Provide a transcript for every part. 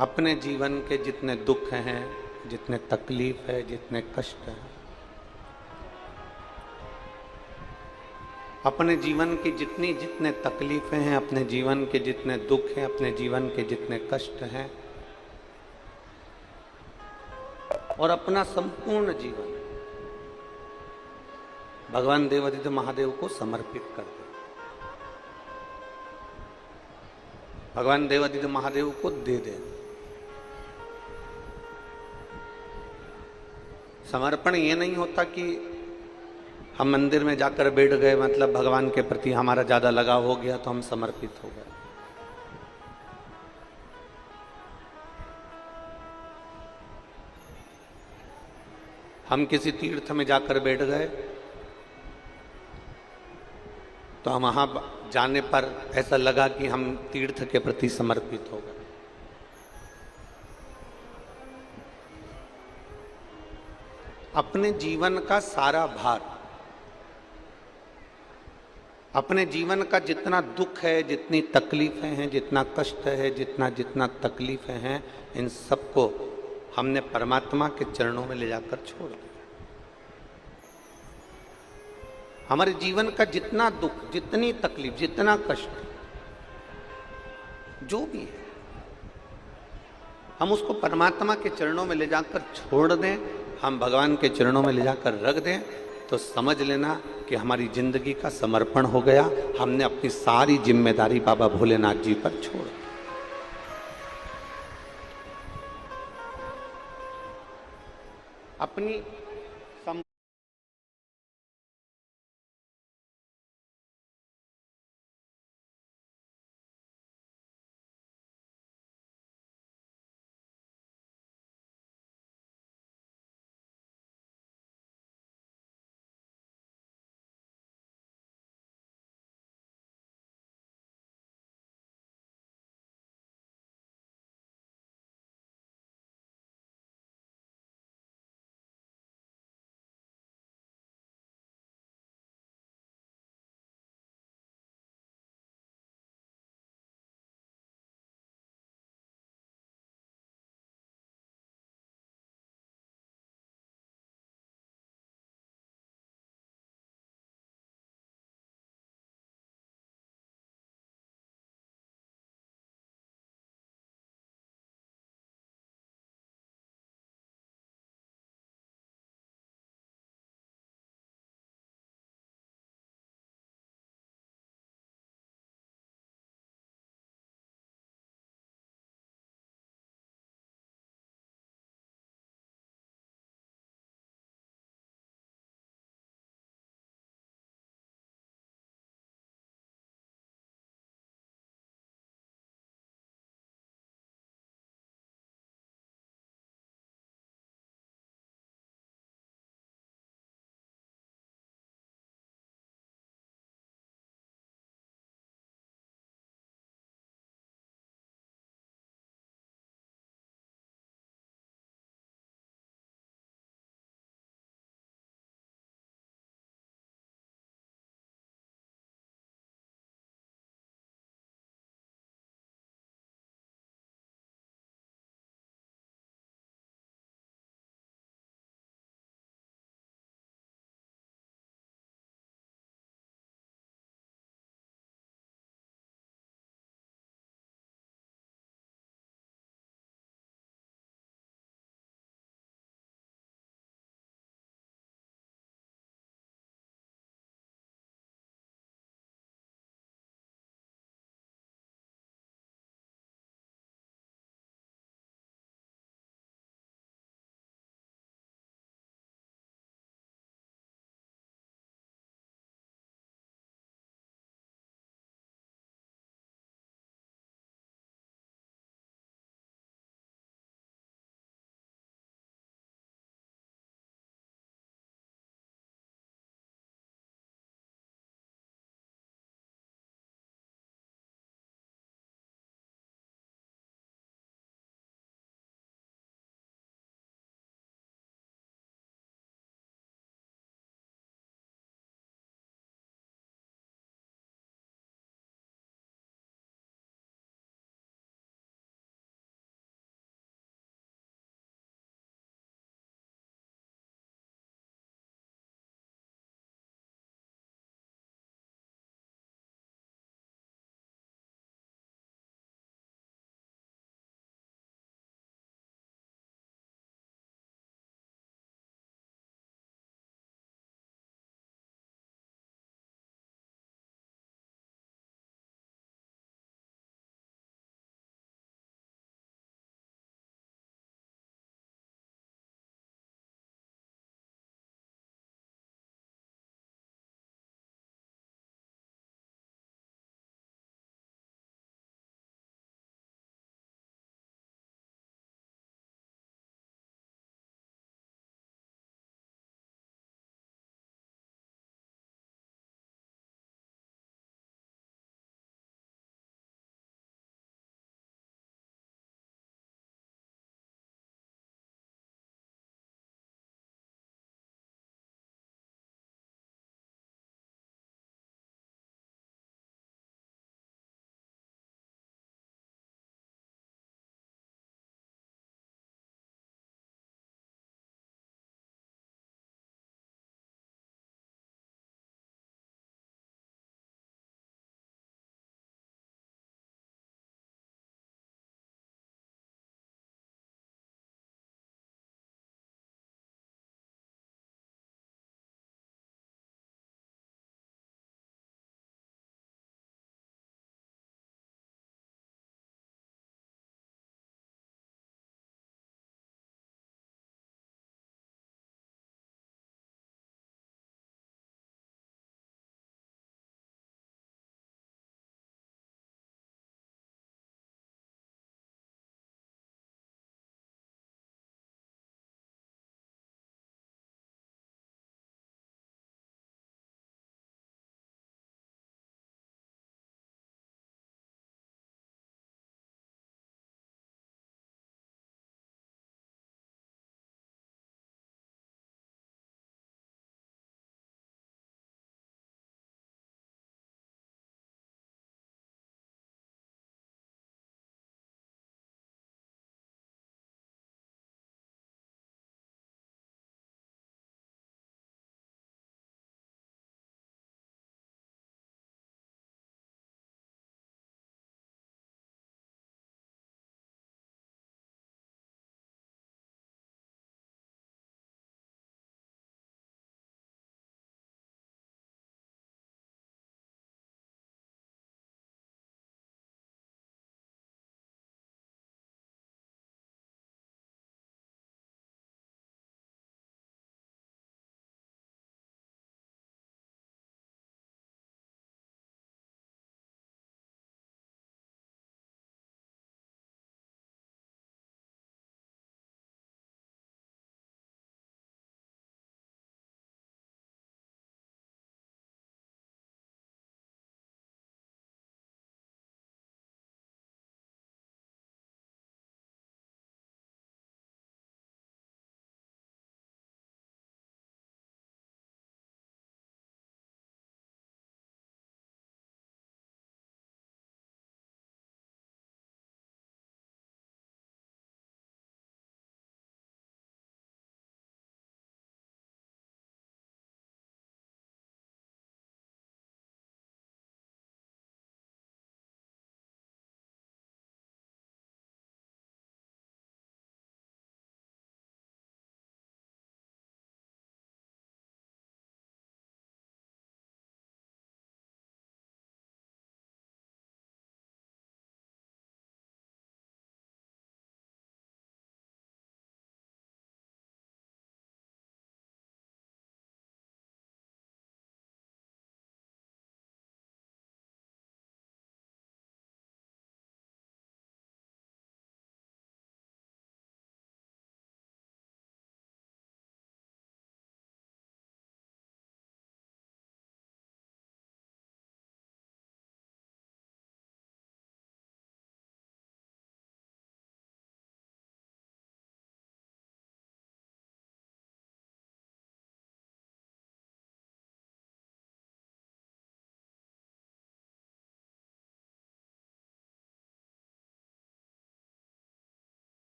अपने जीवन के जितने दुख हैं, जितने तकलीफ है, जितने कष्ट हैं, अपने जीवन की जितने तकलीफें हैं, अपने जीवन के जितने दुख हैं, अपने जीवन के जितने कष्ट हैं, और अपना संपूर्ण जीवन भगवान देवादिदेव महादेव को समर्पित कर दे। भगवान देवादिदेव महादेव को दे दे। समर्पण ये नहीं होता कि हम मंदिर में जाकर बैठ गए, मतलब भगवान के प्रति हमारा ज्यादा लगाव हो गया तो हम समर्पित हो गए। हम किसी तीर्थ में जाकर बैठ गए तो हम वहां जाने पर ऐसा लगा कि हम तीर्थ के प्रति समर्पित हो गए। अपने जीवन का सारा भार, अपने जीवन का जितना दुख है, जितनी तकलीफें हैं, जितना कष्ट है, जितना तकलीफें हैं, इन सबको हमने परमात्मा के चरणों में ले जाकर छोड़ दिया। हमारे जीवन का जितना दुख, जितनी तकलीफ, जितना कष्ट, जो भी है, हम उसको परमात्मा के चरणों में ले जाकर छोड़ दें, हम भगवान के चरणों में ले जाकर रख दें, तो समझ लेना कि हमारी जिंदगी का समर्पण हो गया। हमने अपनी सारी जिम्मेदारी बाबा भोलेनाथ जी पर छोड़ दी। अपनी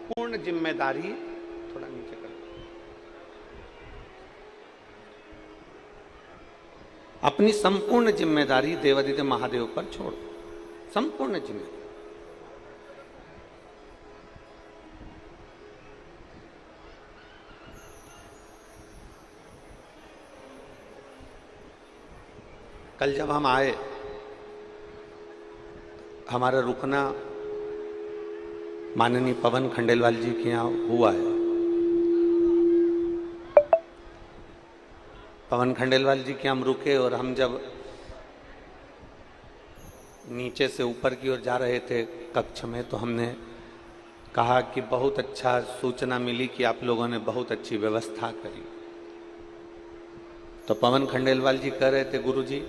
पूर्ण जिम्मेदारी, थोड़ा नीचे कर, अपनी संपूर्ण जिम्मेदारी देवादिदेव महादेव पर छोड़, संपूर्ण जिम्मेदारी। कल जब हम आए, हमारा रुकना माननीय पवन खंडेलवाल जी के यहाँ हुआ है। पवन खंडेलवाल जी के हम रुके और हम जब नीचे से ऊपर की ओर जा रहे थे कक्ष में, तो हमने कहा कि बहुत अच्छा सूचना मिली कि आप लोगों ने बहुत अच्छी व्यवस्था करी। तो पवन खंडेलवाल जी कह रहे थे, गुरुजी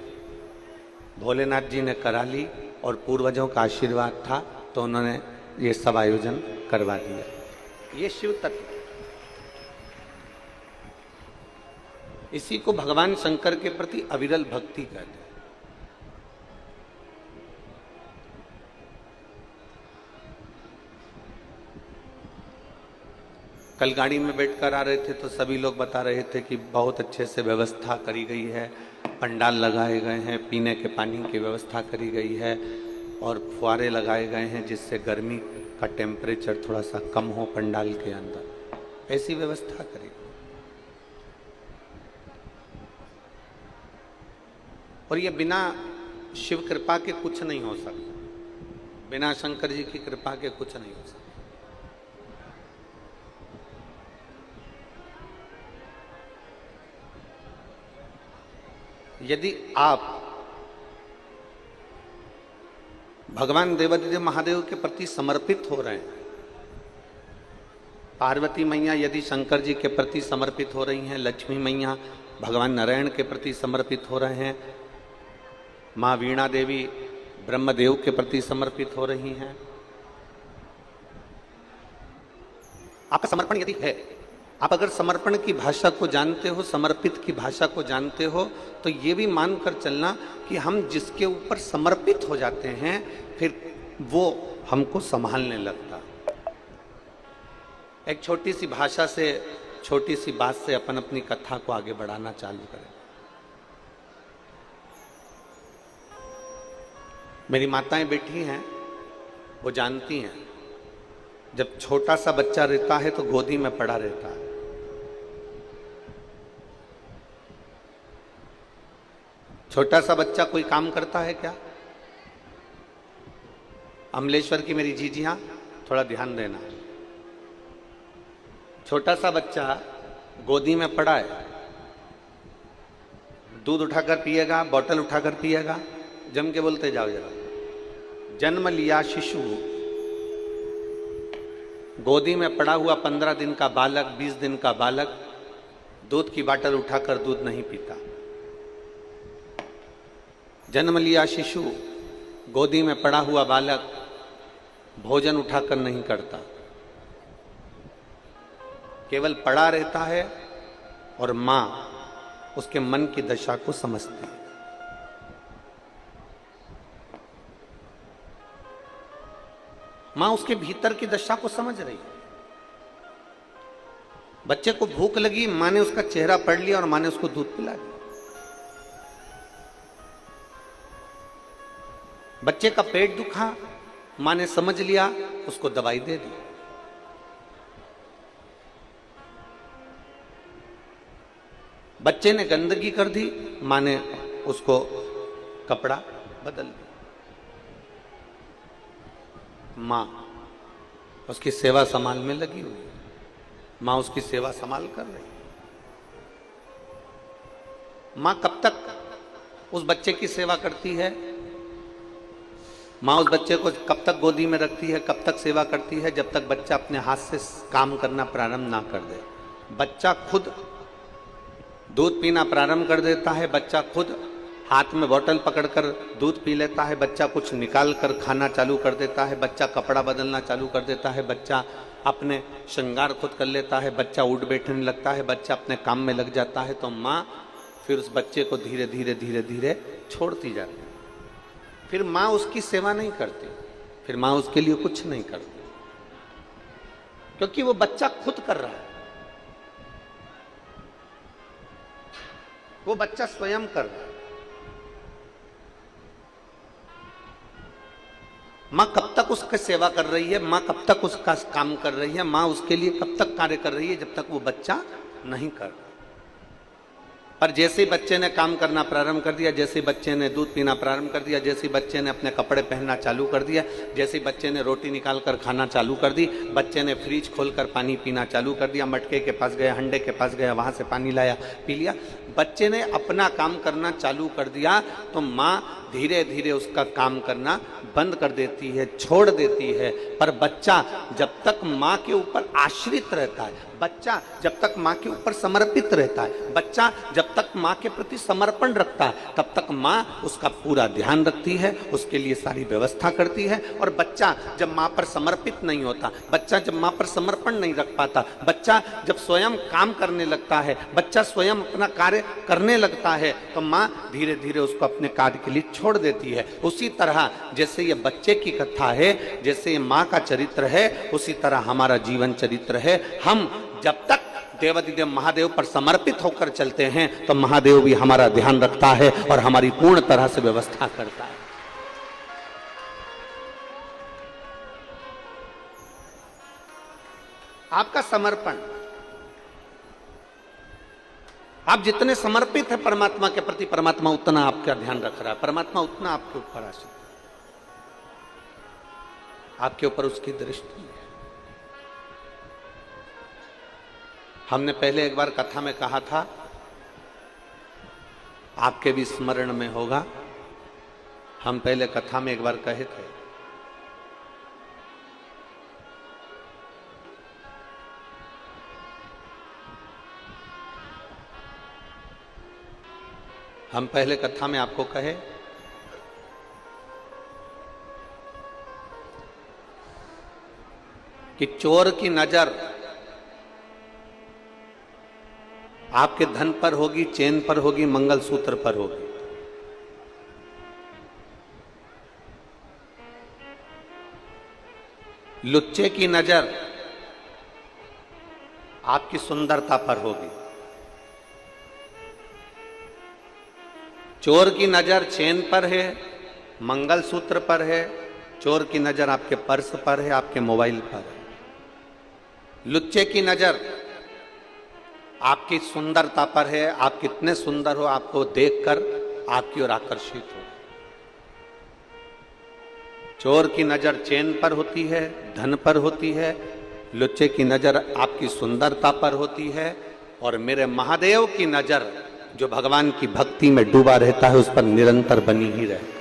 भोलेनाथ जी ने करा ली और पूर्वजों का आशीर्वाद था तो उन्होंने ये सब आयोजन करवा दिया। ये शिव तत्व, इसी को भगवान शंकर के प्रति अविरल भक्ति कहते हैं। कल गाड़ी में बैठकर आ रहे थे तो सभी लोग बता रहे थे कि बहुत अच्छे से व्यवस्था करी गई है, पंडाल लगाए गए हैं, पीने के पानी की व्यवस्था करी गई है और फुहारे लगाए गए हैं जिससे गर्मी का टेम्परेचर थोड़ा सा कम हो पंडाल के अंदर। ऐसी व्यवस्था करी। और ये बिना शिव कृपा के कुछ नहीं हो सकता, बिना शंकर जी की कृपा के कुछ नहीं हो सकता। यदि आप भगवान देवादिदेव महादेव के प्रति समर्पित हो रहे हैं, पार्वती मैया यदि शंकर जी के प्रति समर्पित हो रही हैं, लक्ष्मी मैया भगवान नारायण के प्रति समर्पित हो रहे हैं, माँ वीणा देवी ब्रह्मदेव के प्रति समर्पित हो रही हैं, आपका समर्पण यदि है, आप अगर समर्पण की भाषा को जानते हो, समर्पित की भाषा को जानते हो, तो ये भी मानकर चलना कि हम जिसके ऊपर समर्पित हो जाते हैं फिर वो हमको संभालने लगता। एक छोटी सी भाषा से, छोटी सी बात से अपन अपनी कथा को आगे बढ़ाना चालू करें। मेरी माताएं बैठी हैं, वो जानती हैं, जब छोटा सा बच्चा रहता है तो गोदी में पड़ा रहता है। छोटा सा बच्चा कोई काम करता है क्या? अमलेश्वर की मेरी जीजियां थोड़ा ध्यान देना। छोटा सा बच्चा गोदी में पड़ा है, दूध उठाकर पिएगा, बोतल उठाकर पिएगा, जम के बोलते जाओ जरा। जन्म लिया शिशु, गोदी में पड़ा हुआ 15 दिन का बालक, 20 दिन का बालक दूध की बाटल उठाकर दूध नहीं पीता। जन्म लिया शिशु, गोदी में पड़ा हुआ बालक भोजन उठाकर नहीं करता, केवल पड़ा रहता है और मां उसके मन की दशा को समझती है। मां उसके भीतर की दशा को समझ रही है। बच्चे को भूख लगी, मां ने उसका चेहरा पढ़ लिया और मां ने उसको दूध पिला दिया। बच्चे का पेट दुखा, मां ने समझ लिया, उसको दवाई दे दी। बच्चे ने गंदगी कर दी, मां ने उसको कपड़ा बदल दिया। मां उसकी सेवा संभाल में लगी हुई है, मां उसकी सेवा संभाल कर रही है। मां कब तक उस बच्चे की सेवा करती है? मां उस बच्चे को कब तक गोदी में रखती है, कब तक सेवा करती है? जब तक बच्चा अपने हाथ से काम करना प्रारंभ ना कर दे। बच्चा खुद दूध पीना प्रारंभ कर देता है, बच्चा खुद हाथ में बोतल पकड़कर दूध पी लेता है, बच्चा कुछ निकाल कर खाना चालू कर देता है, बच्चा कपड़ा बदलना चालू कर देता है, बच्चा अपने श्रृंगार खुद कर लेता है, बच्चा उठ बैठने लगता है, बच्चा अपने काम में लग जाता है। तो माँ फिर उस बच्चे को धीरे धीरे धीरे धीरे छोड़ती जाती है। फिर माँ उसकी सेवा नहीं करती, फिर माँ उसके लिए कुछ नहीं करती। क्योंकि वो बच्चा खुद कर रहा है, वो बच्चा स्वयं कर रहा है। माँ कब तक उसकी सेवा कर रही है, माँ कब तक उसका काम कर रही है, माँ उसके लिए कब तक कार्य कर रही है, जब तक वो बच्चा नहीं कर रहा। पर जैसे ही बच्चे ने काम करना प्रारंभ कर दिया, जैसे ही बच्चे ने दूध पीना प्रारंभ कर दिया, जैसे ही बच्चे ने अपने कपड़े पहनना चालू कर दिया, जैसे ही बच्चे ने रोटी निकाल कर खाना चालू कर दी, बच्चे ने फ्रिज खोलकर पानी पीना चालू कर दिया, मटके के पास गया, हंडे के पास गया, वहां से पानी लाया, पी लिया, बच्चे ने अपना काम करना चालू कर दिया, तो माँ धीरे धीरे उसका काम करना बंद कर देती है, छोड़ देती है। पर बच्चा जब तक माँ के ऊपर आश्रित रहता है, बच्चा जब तक माँ के ऊपर समर्पित रहता है, बच्चा जब तक माँ के प्रति समर्पण रखता है, तब तक माँ उसका पूरा ध्यान रखती है, उसके लिए सारी व्यवस्था करती है। और बच्चा जब माँ पर समर्पित नहीं होता, बच्चा जब माँ पर समर्पण नहीं रख पाता, बच्चा जब स्वयं काम करने लगता है, बच्चा स्वयं अपना कार्य करने लगता है, तो माँ धीरे धीरे उसको अपने कार्य के लिए छोड़ देती है। उसी तरह जैसे ये बच्चे की कथा है, जैसे ये माँ का चरित्र है, उसी तरह हमारा जीवन चरित्र है। हम जब तक देवाधिदेव महादेव पर समर्पित होकर चलते हैं, तो महादेव भी हमारा ध्यान रखता है और हमारी पूर्ण तरह से व्यवस्था करता है। आपका समर्पण, आप जितने समर्पित हैं परमात्मा के प्रति, परमात्मा उतना आपका ध्यान रख रहा है, परमात्मा उतना आपके ऊपर आश्रित है, आपके ऊपर उसकी दृष्टि है। हमने पहले एक बार कथा में कहा था, आपके भी स्मरण में होगा, हम पहले कथा में एक बार कहे थे, हम पहले कथा में आपको कहे कि चोर की नजर आपके धन पर होगी, चेन पर होगी, मंगलसूत्र पर होगी। लुच्चे की नजर आपकी सुंदरता पर होगी। चोर की नजर चेन पर है, मंगलसूत्र पर है, चोर की नजर आपके पर्स पर है, आपके मोबाइल पर है। लुच्चे की नजर आपकी सुंदरता पर है, आप कितने सुंदर हो, आपको देखकर आपकी ओर आकर्षित हो। चोर की नजर चेन पर होती है, धन पर होती है, लुच्चे की नजर आपकी सुंदरता पर होती है, और मेरे महादेव की नजर जो भगवान की भक्ति में डूबा रहता है, उस पर निरंतर बनी ही रहती है।